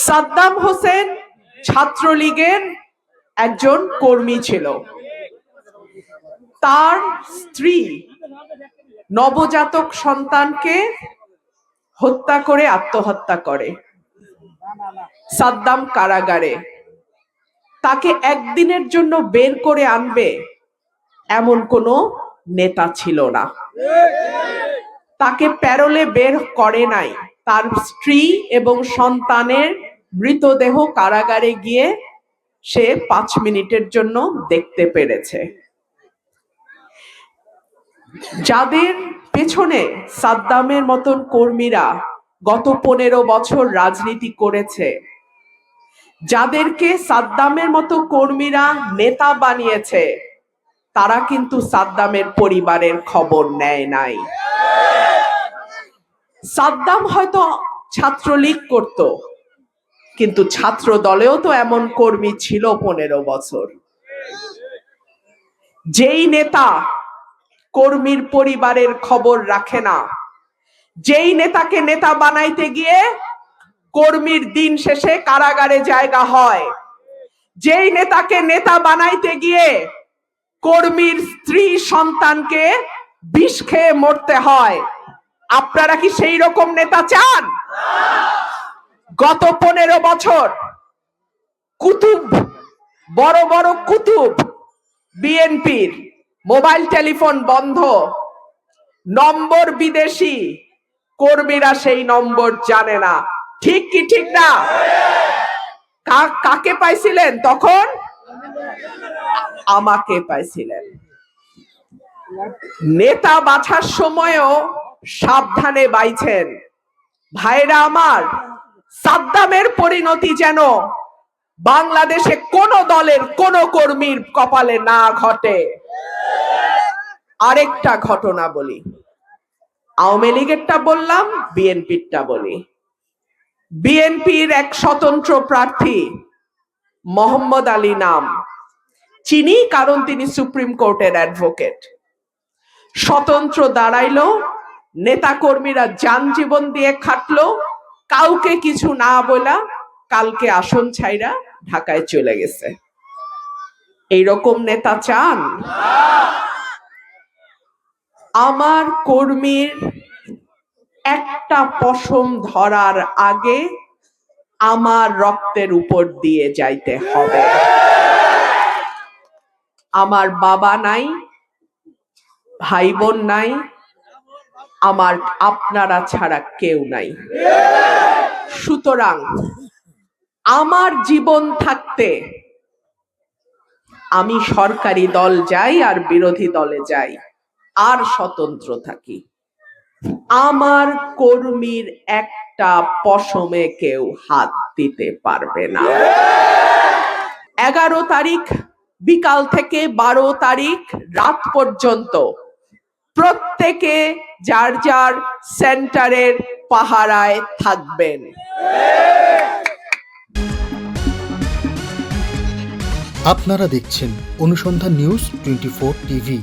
সাদ্দাম হোসেন ছাত্রলীগের একজন কর্মী ছিল। তার স্ত্রী নবজাতক সন্তানকে হত্যা করে আত্মহত্যা করে। সাদ্দাম কারাগারে। তাকে একদিনের জন্য বের করে আনবে এমন কোনো নেতা ছিল না। তাকে প্যারোলে বের করে নাই। তার স্ত্রী এবং সন্তানের মৃতদেহ কারাগারে গিয়ে সে 5 মিনিটের জন্য দেখতে পেরেছে। যাদের পেছনে সাদ্দামের মতন কর্মীরা গত 15 বছর রাজনীতি করেছে, যাদেরকে সাদ্দামের মতো কর্মীরা নেতা বানিয়েছে, তারা কিন্তু সাদ্দামের পরিবারের খবর নেয় নাই। সাদ্দাম হয়তো ছাত্রলীগ করত, কিন্তু ছাত্র দলেও তো এমন কর্মী ছিল 15 বছর। যেই নেতা কর্মীর পরিবারের খবর রাখে না, যেই নেতাকে নেতা বানাইতে গিয়ে কর্মীর দিন শেষে কারাগারে জায়গা হয়, যেই নেতাকে নেতা বানাইতে গিয়ে কর্মীর স্ত্রী সন্তানকে বিষ খেয়ে মরতে হয়, আপনারা কি সেই রকম নেতা চান? গত 15 বছর কুতুব, বড় বড় কুতুব বিএনপির মোবাইল টেলিফোন বন্ধ, নম্বর বিদেশি, কর্মীরা সেই নম্বর জানে না। ঠিক কি ঠিক না? কাকে পাইছিলেন তখন? আমাকে পাইছিলেন। নেতা বাছার সময়ও সাবধানে বাইছেন। ভাইরা আমার, সাদ্দামের পরিণতি যেন বাংলাদেশে কোন দলের কোন কর্মীর কপালে না ঘটে। আরেকটা ঘটনা বলি, আওয়ামী লীগেরটা বললাম, বিএনপিরটা বলি। বিএনপির এক স্বতন্ত্র প্রার্থী মোহাম্মদ আলী নাম, চিনি কারণ তিনি সুপ্রিম কোর্টের অ্যাডভোকেট। স্বতন্ত্র দাঁড়াইলো, নেতা কর্মীরা যান জীবন দিয়ে খাটলো, কাউকে কিছু না বলা, কালকে আসন ছাইরা ঢাকায় চলে গেছে। এইরকম নেতা চান? আমার কর্মীর একটা পশম ধরার আগে আমার রক্তের উপর দিয়ে যাইতে হবে। আমার বাবা নাই, ভাই বোন নাই, আমার আপনারা ছাড়া কেউ নাই। সুতরাং আমার জীবন থাকতে আমি সরকারি দল যাই আর বিরোধী দলে যাই আর স্বতন্ত্র থাকি, আমার কর্মীর একটা পশমে কেউ হাত দিতে পারবে না। 11 তারিখ বিকাল থেকে 12 তারিখ রাত পর্যন্ত প্রত্যেকে যার যার সেন্টারের পাহারায় থাকবেন। আপনারা দেখছেন অনুসন্ধান নিউজ 24 টিভি।